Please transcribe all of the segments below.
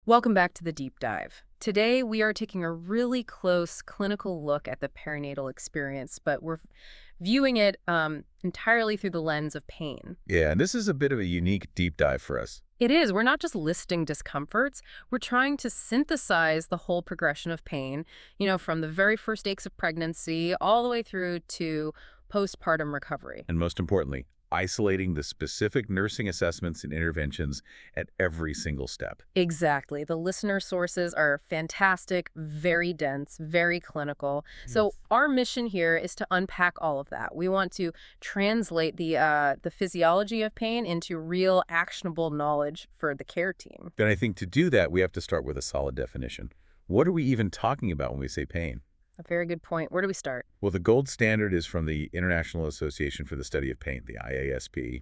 Welcome back to the deep dive. Today, we are taking a really close clinical look at the perinatal experience, but we're viewing it entirely through the lens of pain. Yeah, and this is a bit of a unique deep dive for us. It is. We're not just listing discomforts. We're trying to synthesize the whole progression of pain, from the very first aches of pregnancy all the way through to postpartum recovery. And most importantly, isolating the specific nursing assessments and interventions at every single step. Exactly. The listener sources are fantastic, very dense, very clinical. So Yes. our mission here is to unpack all of that. We want to translate the physiology of pain into real actionable knowledge for the care team. And I think to do that, we have to start with a solid definition. What are we even talking about when we say pain? A very good point. Where do we start? Well, the gold standard is from the International Association for the Study of Pain, the IASP,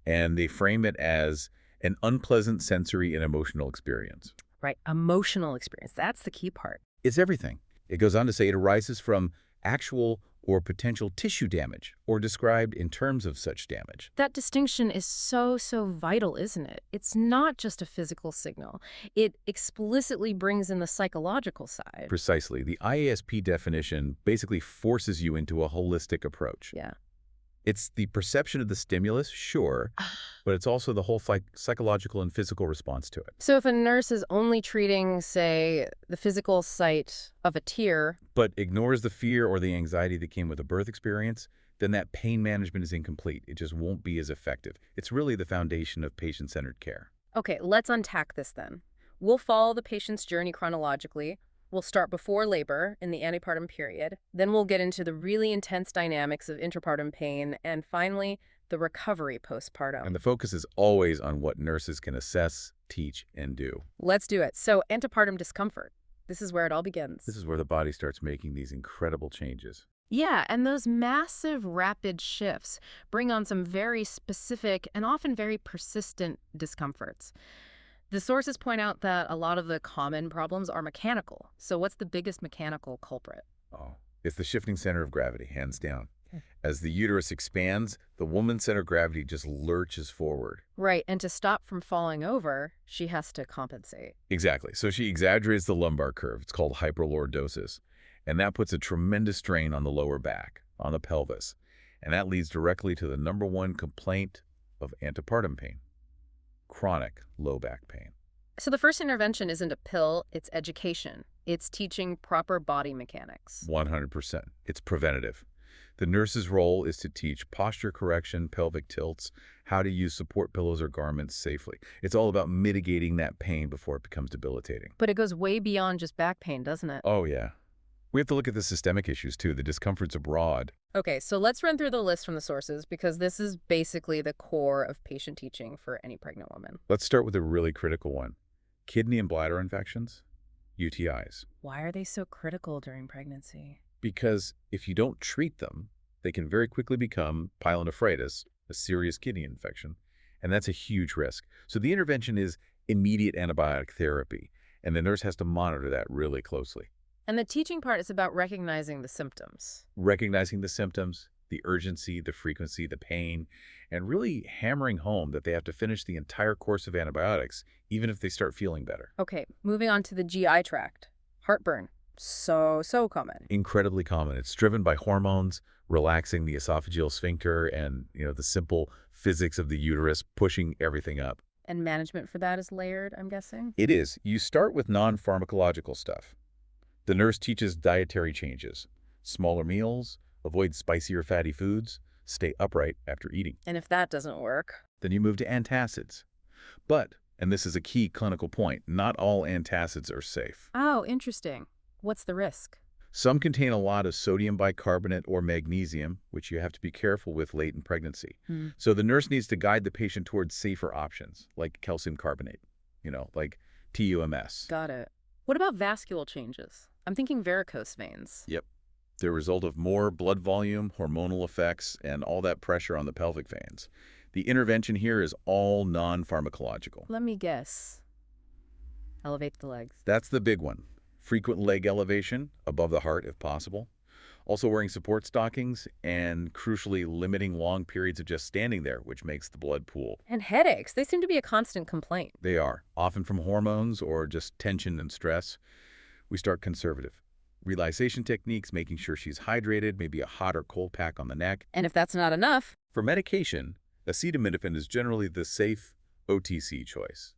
and they frame it as an unpleasant sensory and emotional experience. Right. Emotional experience. That's the key part. It's everything. It goes on to say it arises from actual or potential tissue damage, or described in terms of such damage. That distinction is so vital, isn't it? It's not just a physical signal. It explicitly brings in the psychological side. Precisely. The IASP definition basically forces you into a holistic approach. Yeah. It's the perception of the stimulus, sure, but it's also the whole psychological and physical response to it. So if a nurse is only treating, say, the physical site of a tear, But ignores the fear or the anxiety that came with a birth experience, then that pain management is incomplete. It just won't be as effective. It's really the foundation of patient-centered care. okay, let's untack this then. We'll follow the patient's journey chronologically. We'll start before labor in the antepartum period. Then we'll get into the really intense dynamics of intrapartum pain. And finally, the recovery postpartum. And the focus is always on what nurses can assess, teach, and do. Let's do it. So antepartum discomfort. This is where it all begins. This is where the body starts making these incredible changes. Yeah, and those massive rapid shifts bring on some very specific and often very persistent discomforts. The sources point out that a lot of the common problems are mechanical. So what's the biggest mechanical culprit? Oh, it's the shifting center of gravity, hands down. As the uterus expands, the woman's center of gravity just lurches forward. Right, and to stop from falling over, she has to compensate. Exactly. So she exaggerates the lumbar curve. It's called hyperlordosis. And that puts a tremendous strain on the lower back, on the pelvis. And that leads directly to the #1 complaint of antepartum pain: chronic low back pain. So the first intervention isn't a pill, it's education. It's teaching proper body mechanics. 100%. It's preventative. The nurse's role is to teach posture correction, pelvic tilts, how to use support pillows or garments safely. It's all about mitigating that pain before it becomes debilitating. But it goes way beyond just back pain, doesn't it? Oh, yeah. We have to look at the systemic issues, too. The discomfort's abroad. Okay, so let's run through the list from the sources because this is basically the core of patient teaching for any pregnant woman. Let's start with a really critical one. Kidney and bladder infections, UTIs. Why are they so critical during pregnancy? Because if you don't treat them, they can very quickly become pyelonephritis, a serious kidney infection, and that's a huge risk. So the intervention is immediate antibiotic therapy, and the nurse has to monitor that really closely. And the teaching part is about recognizing the symptoms. Recognizing the symptoms, the urgency, the frequency, the pain, and really hammering home that they have to finish the entire course of antibiotics, even if they start feeling better. Okay, moving on to the GI tract. Heartburn. So common. Incredibly common. It's driven by hormones, relaxing the esophageal sphincter, and the simple physics of the uterus pushing everything up. And management for that is layered, I'm guessing? It is. You start with non-pharmacological stuff. The nurse teaches dietary changes, smaller meals, avoid spicy or fatty foods, stay upright after eating. And if that doesn't work? Then you move to antacids. But, and this is a key clinical point, not all antacids are safe. Oh, interesting. What's the risk? Some contain a lot of sodium bicarbonate or magnesium, which you have to be careful with late in pregnancy. So the nurse needs to guide the patient towards safer options, like calcium carbonate, like TUMS. Got it. What about vascular changes? I'm thinking varicose veins. Yep. The result of more blood volume, hormonal effects, and all that pressure on the pelvic veins. The intervention here is all non-pharmacological. Let me guess. Elevate the legs. That's the big one. Frequent leg elevation, above the heart if possible. Also wearing support stockings and, crucially, limiting long periods of just standing there, which makes the blood pool. And headaches, they seem to be a constant complaint. They are, often from hormones or just tension and stress. We start conservative. Relaxation techniques, making sure she's hydrated, maybe a hot or cold pack on the neck. And if that's not enough, For medication, acetaminophen is generally the safe OTC choice.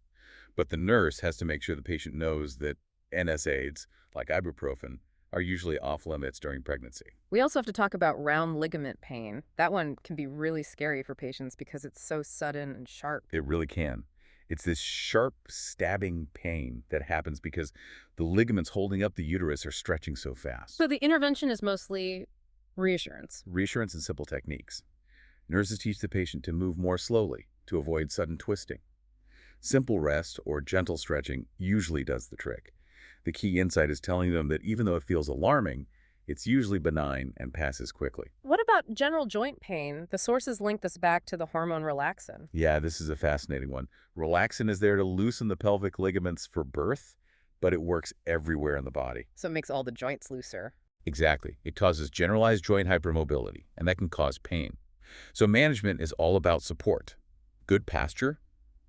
But the nurse has to make sure the patient knows that NSAIDs, like ibuprofen, are usually off limits during pregnancy. we also have to talk about round ligament pain. That one can be really scary for patients because it's so sudden and sharp. It really can. It's this sharp, stabbing pain that happens because the ligaments holding up the uterus are stretching so fast. So the intervention is mostly reassurance. Reassurance and simple techniques. Nurses teach the patient to move more slowly to avoid sudden twisting. Simple rest or gentle stretching usually does the trick. The key insight is telling them that even though it feels alarming, it's usually benign and passes quickly. What about general joint pain? The sources link this back to the hormone relaxin. Yeah, this is a fascinating one. Relaxin is there to loosen the pelvic ligaments for birth, but it works everywhere in the body. So it makes all the joints looser. Exactly. It causes generalized joint hypermobility, and that can cause pain. So management is all about support. Good posture,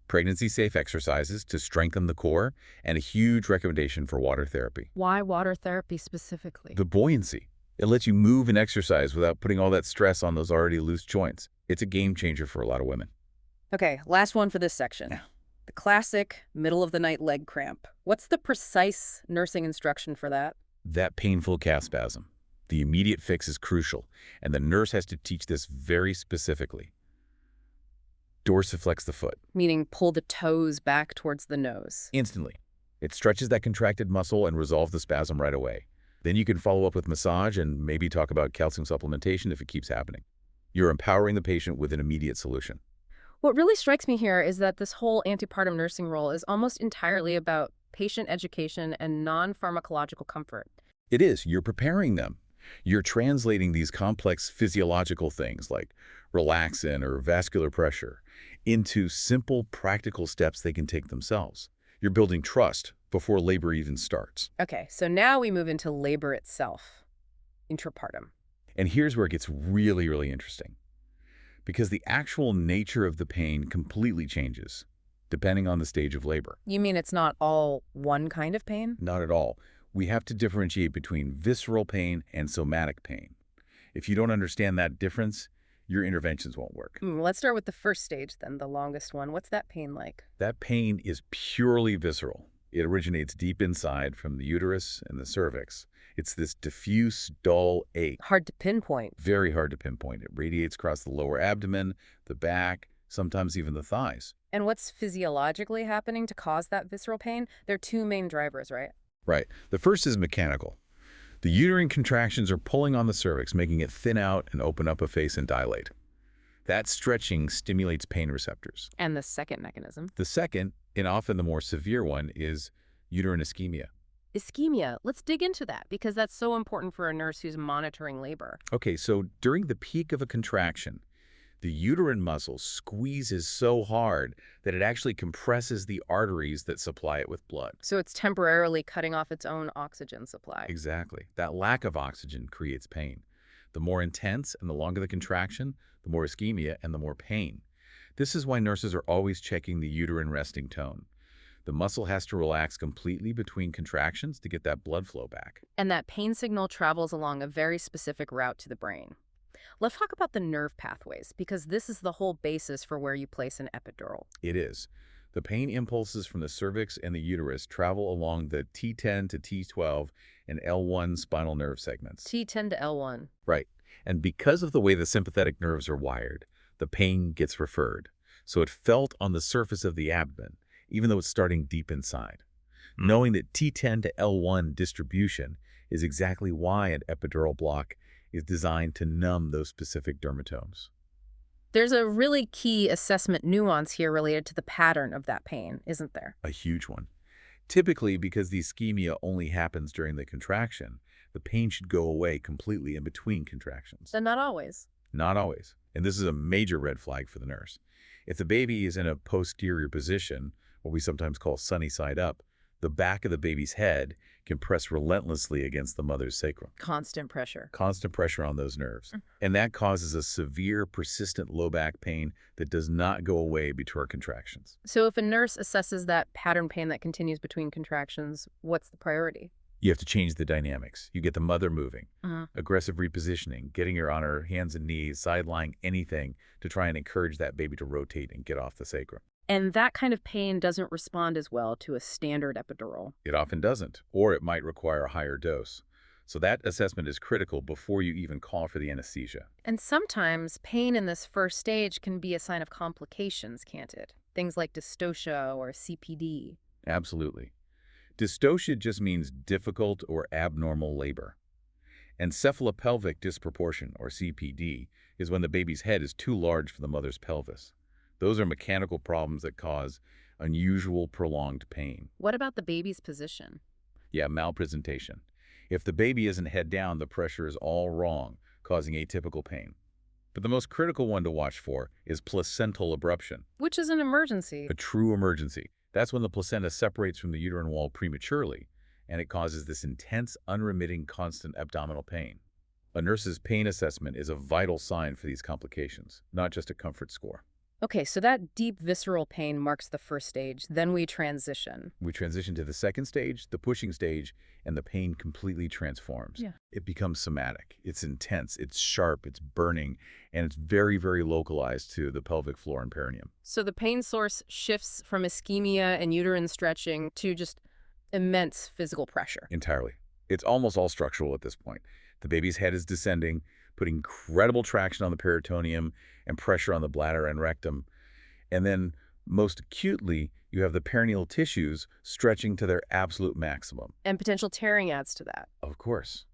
pregnancy-safe exercises to strengthen the core, and a huge recommendation for water therapy. Why water therapy specifically? The buoyancy. It lets you move and exercise without putting all that stress on those already loose joints. It's a game changer for a lot of women. Okay, last one for this section. Yeah. The classic middle-of-the-night leg cramp. What's the precise nursing instruction for that? That painful calf spasm. The immediate fix is crucial, and the nurse has to teach this very specifically. Dorsiflex the foot. Meaning pull the toes back towards the nose. Instantly. It stretches that contracted muscle and resolves the spasm right away. Then you can follow up with massage and maybe talk about calcium supplementation if it keeps happening. You're empowering the patient with an immediate solution. What really strikes me here is that this whole antepartum nursing role is almost entirely about patient education and non-pharmacological comfort. It is. You're preparing them. You're translating these complex physiological things like relaxin or vascular pressure into simple, practical steps they can take themselves. You're building trust before labor even starts. Okay, so now we move into labor itself, intrapartum. And here's where it gets really, really interesting. Because the actual nature of the pain completely changes, depending on the stage of labor. You mean it's not all one kind of pain? Not at all. We have to differentiate between visceral pain and somatic pain. If you don't understand that difference, your interventions won't work. Let's start with the first stage then, the longest one. What's that pain like? That pain is purely visceral. It originates deep inside from the uterus and the cervix. It's this diffuse, dull ache. Hard to pinpoint. Very hard to pinpoint. It radiates across the lower abdomen, the back, sometimes even the thighs. And what's physiologically happening to cause that visceral pain? There are two main drivers, right? Right. The first is mechanical. The uterine contractions are pulling on the cervix, making it thin out and open up a face and dilate. That stretching stimulates pain receptors. And the second mechanism? The second, and often the more severe one, is uterine ischemia. Ischemia. Let's dig into that because that's so important for a nurse who's monitoring labor. Okay, so during the peak of a contraction, the uterine muscle squeezes so hard that it actually compresses the arteries that supply it with blood. So it's temporarily cutting off its own oxygen supply. Exactly. That lack of oxygen creates pain. The more intense and the longer the contraction, the more ischemia and the more pain. This is why nurses are always checking the uterine resting tone. The muscle has to relax completely between contractions to get that blood flow back. And that pain signal travels along a very specific route to the brain. Let's talk about the nerve pathways, because this is the whole basis for where you place an epidural. It is. The pain impulses from the cervix and the uterus travel along the T10 to T12 and L1 spinal nerve segments. T10 to L1. Right. And because of the way the sympathetic nerves are wired, the pain gets referred. So it felt on the surface of the abdomen, even though it's starting deep inside. Knowing that T10 to L1 distribution is exactly why an epidural block is designed to numb those specific dermatomes. There's a really key assessment nuance here related to the pattern of that pain, isn't there? A huge one. Typically, because the ischemia only happens during the contraction, the pain should go away completely in between contractions. But not always. Not always. And this is a major red flag for the nurse. If the baby is in a posterior position, what we sometimes call sunny side up, The back of the baby's head can press relentlessly against the mother's sacrum. Constant pressure. Constant pressure on those nerves. And that causes a severe, persistent low back pain that does not go away between contractions. So if a nurse assesses that pattern pain that continues between contractions, what's the priority? You have to change the dynamics. You get the mother moving, Uh-huh. aggressive repositioning, getting her on her hands and knees, sidelying anything to try and encourage that baby to rotate and get off the sacrum. And that kind of pain doesn't respond as well to a standard epidural. It often doesn't, or it might require a higher dose. So that assessment is critical before you even call for the anesthesia. And sometimes pain in this first stage can be a sign of complications, can't it? Things like dystocia or CPD. Absolutely. Dystocia just means difficult or abnormal labor. Encephalopelvic disproportion, or CPD, is when the baby's head is too large for the mother's pelvis. Those are mechanical problems that cause unusual prolonged pain. What about the baby's position? Yeah, malpresentation. If the baby isn't head down, the pressure is all wrong, causing atypical pain. But the most critical one to watch for is placental abruption, Which is an emergency. a true emergency. That's when the placenta separates from the uterine wall prematurely, and it causes this intense, unremitting, constant abdominal pain. A nurse's pain assessment is a vital sign for these complications, not just a comfort score. Okay, so that deep visceral pain marks the first stage. Then we transition. We transition to the second stage, the pushing stage, and the pain completely transforms. Yeah. It becomes somatic. It's intense, it's sharp, it's burning, and it's very, very localized to the pelvic floor and perineum. So the pain source shifts from ischemia and uterine stretching to just immense physical pressure. Entirely. It's almost all structural at this point. The baby's head is descending, putting incredible traction on the peritoneum and pressure on the bladder and rectum. And then, most acutely, you have the perineal tissues stretching to their absolute maximum. And potential tearing adds to that. Of course.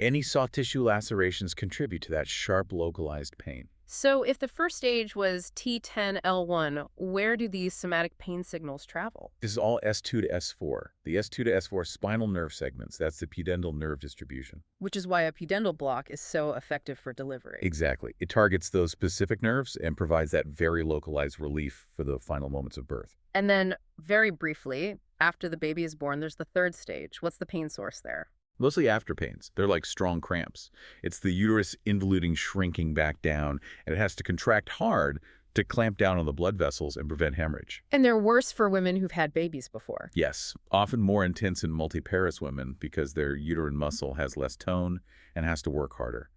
Any soft tissue lacerations contribute to that sharp, localized pain. So if the first stage was T10L1, where do these somatic pain signals travel? This is all S2 to S4. The S2 to S4 spinal nerve segments, that's the pudendal nerve distribution. Which is why a pudendal block is so effective for delivery. Exactly. It targets those specific nerves and provides that very localized relief for the final moments of birth. And then, very briefly, after the baby is born, there's the third stage. What's the pain source there? Mostly after pains. They're like strong cramps. It's the uterus involuting shrinking back down, and it has to contract hard to clamp down on the blood vessels and prevent hemorrhage. And they're worse for women who've had babies before. Yes, often more intense in multiparous women because their uterine muscle has less tone and has to work harder.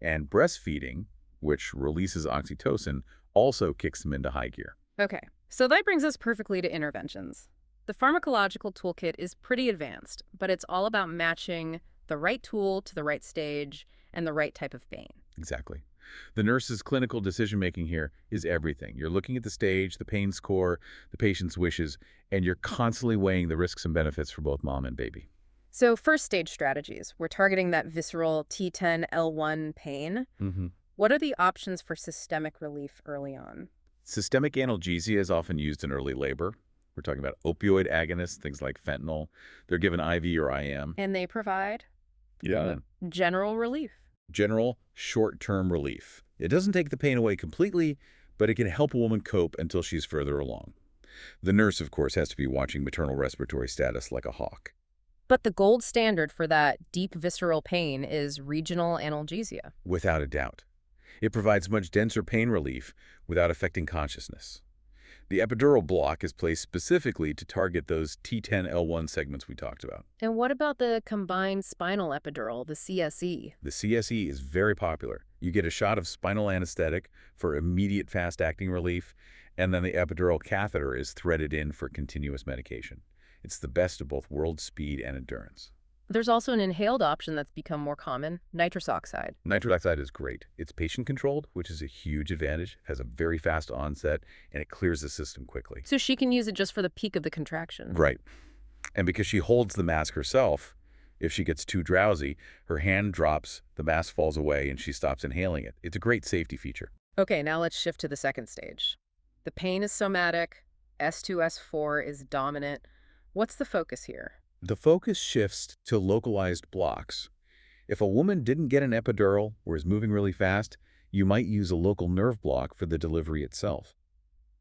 And breastfeeding, which releases oxytocin, also kicks them into high gear. Okay, so that brings us perfectly to interventions. The pharmacological toolkit is pretty advanced, but it's all about matching the right tool to the right stage and the right type of pain. Exactly. The nurse's clinical decision-making here is everything. You're looking at the stage, the pain score, the patient's wishes, and you're constantly weighing the risks and benefits for both mom and baby. So first stage strategies. We're targeting that visceral T10L1 pain. What are the options for systemic relief early on? Systemic analgesia is often used in early labor. We're talking about opioid agonists, things like fentanyl. They're given IV or IM. And they provide Yeah. general relief. General short-term relief. It doesn't take the pain away completely, but it can help a woman cope until she's further along. The nurse, of course, has to be watching maternal respiratory status like a hawk. But the gold standard for that deep visceral pain is regional analgesia. Without a doubt. It provides much denser pain relief without affecting consciousness. The epidural block is placed specifically to target those T10L1 segments we talked about. And what about the combined spinal epidural, the CSE? The CSE is very popular. You get a shot of spinal anesthetic for immediate fast-acting relief, and then the epidural catheter is threaded in for continuous medication. It's the best of both world speed and endurance. There's also an inhaled option that's become more common, nitrous oxide. Nitric oxide is great. It's patient-controlled, which is a huge advantage. It has a very fast onset, and it clears the system quickly. So she can use it just for the peak of the contraction. Right. And because she holds the mask herself, if she gets too drowsy, her hand drops, the mask falls away, and she stops inhaling it. It's a great safety feature. Okay, now let's shift to the second stage. The pain is somatic, S2, S4 is dominant. What's the focus here? The focus shifts to localized blocks. If a woman didn't get an epidural or is moving really fast, you might use a local nerve block for the delivery itself.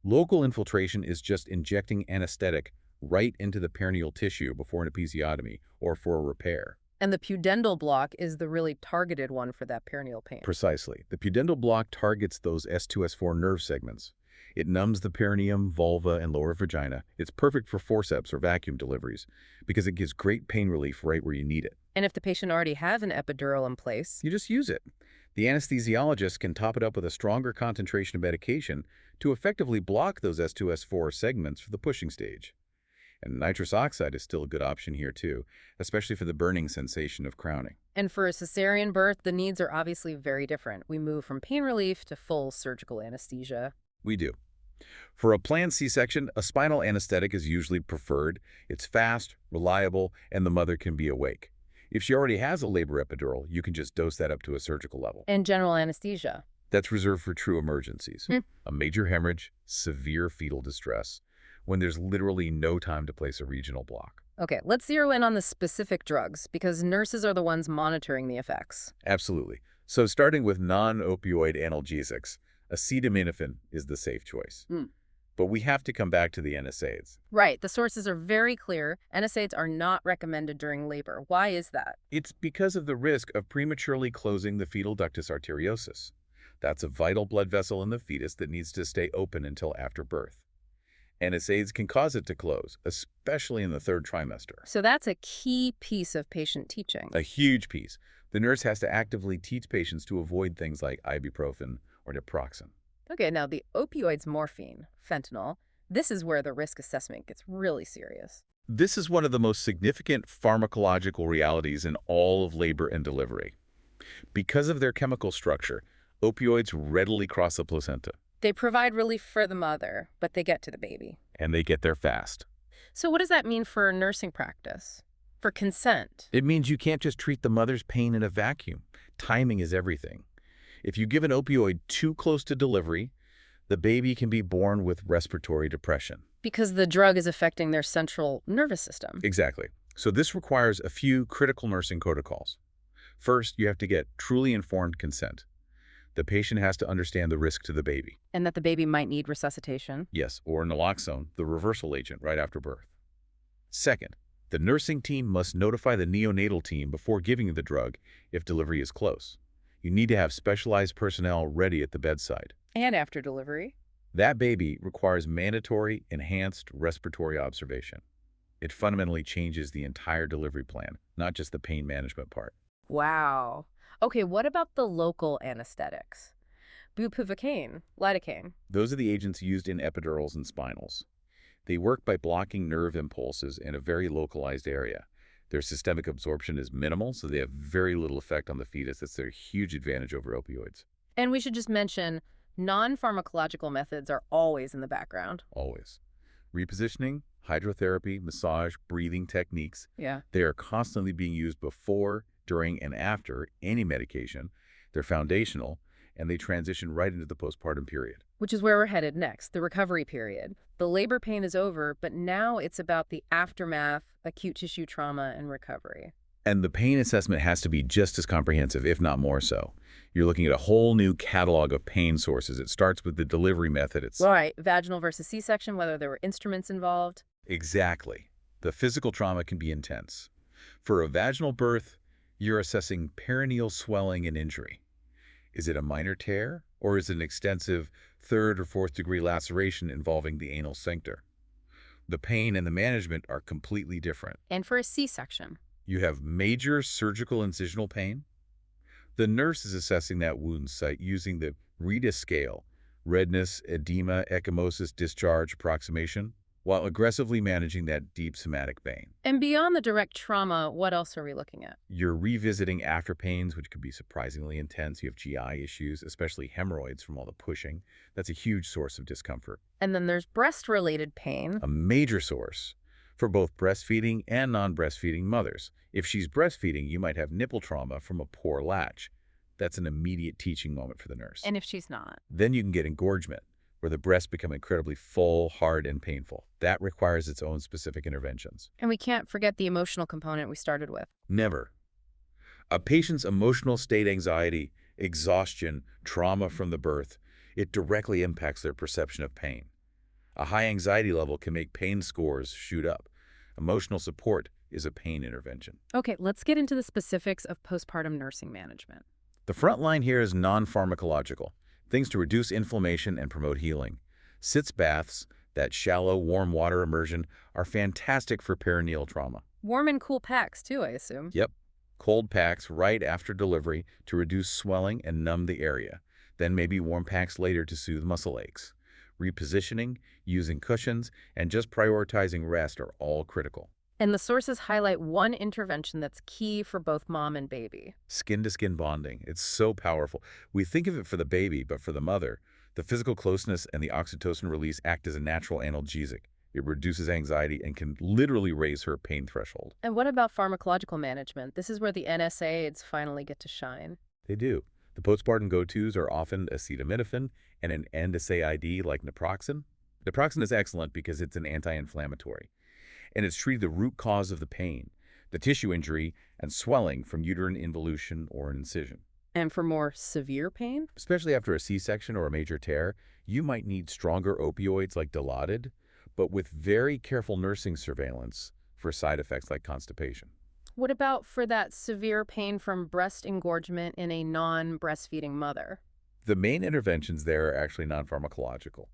Local infiltration is just injecting anesthetic right into the perineal tissue before an episiotomy or for a repair. And the pudendal block is the really targeted one for that perineal pain. Precisely. The pudendal block targets those S2S4 nerve segments. It numbs the perineum, vulva, and lower vagina. It's perfect for forceps or vacuum deliveries because it gives great pain relief right where you need it. And if the patient already has an epidural in place, You just use it. The anesthesiologist can top it up with a stronger concentration of medication to effectively block those S2S4 segments for the pushing stage. And nitrous oxide is still a good option here too, especially for the burning sensation of crowning. and for a cesarean birth, the needs are obviously very different. We move from pain relief to full surgical anesthesia. We do. For a planned C-section, a spinal anesthetic is usually preferred. It's fast, reliable, and the mother can be awake. If she already has a labor epidural, you can just dose that up to a surgical level. And general anesthesia. That's reserved for true emergencies. A major hemorrhage, severe fetal distress, when there's literally no time to place a regional block. Okay, let's zero in on the specific drugs because nurses are the ones monitoring the effects. Absolutely. So starting with non-opioid analgesics, acetaminophen is the safe choice. But we have to come back to the NSAIDs. Right, the sources are very clear. NSAIDs are not recommended during labor. Why is that? It's because of the risk of prematurely closing the fetal ductus arteriosus. That's a vital blood vessel in the fetus that needs to stay open until after birth. NSAIDs can cause it to close, especially in the third trimester. So that's a key piece of patient teaching. A huge piece. The nurse has to actively teach patients to avoid things like ibuprofen or naproxen. Okay, now the opioids morphine, fentanyl, this is where the risk assessment gets really serious. This is one of the most significant pharmacological realities in all of labor and delivery. Because of their chemical structure, opioids readily cross the placenta, They provide relief for the mother, but they get to the baby. and they get there fast. So what does that mean for nursing practice? For consent? It means you can't just treat the mother's pain in a vacuum. Timing is everything. If you give an opioid too close to delivery, the baby can be born with respiratory depression. Because the drug is affecting their central nervous system. Exactly. So this requires a few critical nursing protocols. First, you have to get truly informed consent. The patient has to understand the risk to the baby. And that the baby might need resuscitation. Yes, or naloxone, the reversal agent, right after birth. Second, the nursing team must notify the neonatal team before giving the drug if delivery is close. You need to have specialized personnel ready at the bedside. And after delivery. That baby requires mandatory enhanced respiratory observation. It fundamentally changes the entire delivery plan, not just the pain management part. Wow. Okay, what about the local anesthetics? Bupivacaine, lidocaine. Those are the agents used in epidurals and spinals. They work by blocking nerve impulses in a very localized area. Their systemic absorption is minimal, so they have very little effect on the fetus. That's their huge advantage over opioids. And we should just mention, non-pharmacological methods are always in the background. Always. Repositioning, hydrotherapy, massage, breathing techniques, Yeah. they are constantly being used before, during, and after any medication. They're foundational, and they transition right into the postpartum period. Which is where we're headed next, the recovery period. The labor pain is over, but now it's about the aftermath, acute tissue trauma, and recovery. And the pain assessment has to be just as comprehensive, if not more so. You're looking at a whole new catalog of pain sources. It starts with the delivery method. Right, vaginal versus C-section, whether there were instruments involved. Exactly. The physical trauma can be intense. For a vaginal birth, you're assessing perineal swelling and injury. Is it a minor tear, or is it an extensive third or fourth degree laceration involving the anal sphincter? The pain and the management are completely different. And for a C-section. You have major surgical incisional pain. The nurse is assessing that wound site using the RETA scale, redness, edema, ecchymosis, discharge, approximation, while aggressively managing that deep somatic pain. And beyond the direct trauma, what else are we looking at? You're revisiting after pains, which can be surprisingly intense. You have GI issues, especially hemorrhoids from all the pushing. That's a huge source of discomfort. And then there's breast-related pain. A major source for both breastfeeding and non-breastfeeding mothers. If she's breastfeeding, you might have nipple trauma from a poor latch. That's an immediate teaching moment for the nurse. And if she's not? Then you can get engorgement, where the breasts become incredibly full, hard, and painful. That requires its own specific interventions. And we can't forget the emotional component we started with. Never. A patient's emotional state, anxiety, exhaustion, trauma from the birth, it directly impacts their perception of pain. A high anxiety level can make pain scores shoot up. Emotional support is a pain intervention. Okay, let's get into the specifics of postpartum nursing management. The front line here is non-pharmacological, things to reduce inflammation and promote healing. Sitz baths, that shallow, warm water immersion, are fantastic for perineal trauma. Warm and cool packs, too, I assume. Yep, cold packs right after delivery to reduce swelling and numb the area. Then maybe warm packs later to soothe muscle aches. Repositioning, using cushions, and just prioritizing rest are all critical. And the sources highlight one intervention that's key for both mom and baby. Skin-to-skin bonding. It's so powerful. We think of it for the baby, but for the mother, the physical closeness and the oxytocin release act as a natural analgesic. It reduces anxiety and can literally raise her pain threshold. And what about pharmacological management? This is where the NSAIDs finally get to shine. They do. The postpartum go-tos are often acetaminophen and an NSAID like naproxen. Naproxen is excellent because it's an anti-inflammatory, and it's treated the root cause of the pain, the tissue injury, and swelling from uterine involution or an incision. And for more severe pain? Especially after a C-section or a major tear, you might need stronger opioids like Dilaudid, but with very careful nursing surveillance for side effects like constipation. What about for that severe pain from breast engorgement in a non-breastfeeding mother? The main interventions there are actually non-pharmacological.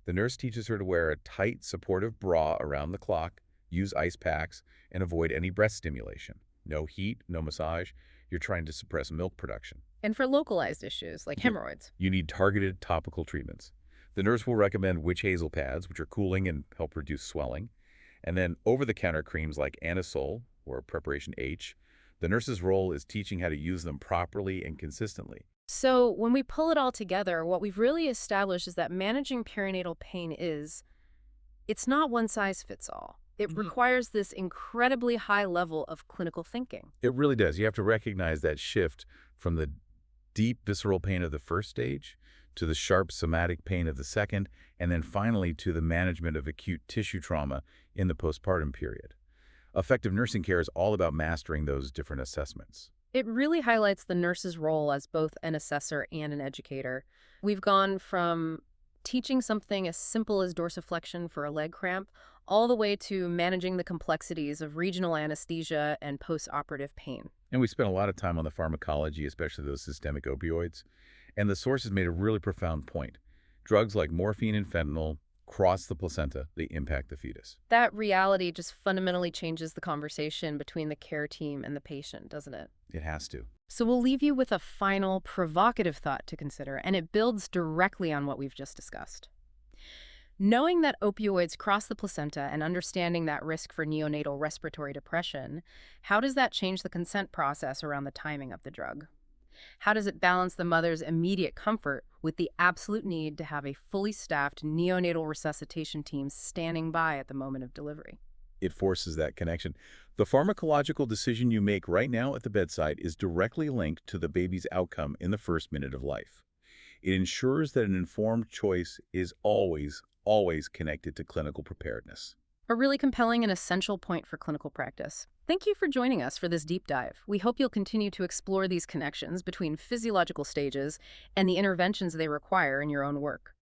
The nurse teaches her to wear a tight, supportive bra around the clock, use ice packs, and avoid any breast stimulation. No heat, no massage. You're trying to suppress milk production. And for localized issues like hemorrhoids? You need targeted topical treatments. The nurse will recommend witch hazel pads, which are cooling and help reduce swelling, and then over-the-counter creams like Anasol or Preparation H. The nurse's role is teaching how to use them properly and consistently. So when we pull it all together, what we've really established is that managing perinatal pain it's not one size fits all. It requires this incredibly high level of clinical thinking. It really does. You have to recognize that shift from the deep visceral pain of the first stage to the sharp somatic pain of the second, and then finally to the management of acute tissue trauma in the postpartum period. Effective nursing care is all about mastering those different assessments. It really highlights the nurse's role as both an assessor and an educator. We've gone from teaching something as simple as dorsiflexion for a leg cramp all the way to managing the complexities of regional anesthesia and post-operative pain. And we spent a lot of time on the pharmacology, especially those systemic opioids. And the sources made a really profound point. Drugs like morphine and fentanyl cross the placenta, they impact the fetus. That reality just fundamentally changes the conversation between the care team and the patient, doesn't it? It has to. So we'll leave you with a final provocative thought to consider, and it builds directly on what we've just discussed. Knowing that opioids cross the placenta and understanding that risk for neonatal respiratory depression, how does that change the consent process around the timing of the drug? How does it balance the mother's immediate comfort with the absolute need to have a fully staffed neonatal resuscitation team standing by at the moment of delivery? It forces that connection. The pharmacological decision you make right now at the bedside is directly linked to the baby's outcome in the first minute of life. It ensures that an informed choice is always connected to clinical preparedness. A really compelling and essential point for clinical practice. Thank you for joining us for this deep dive. We hope you'll continue to explore these connections between physiological stages and the interventions they require in your own work.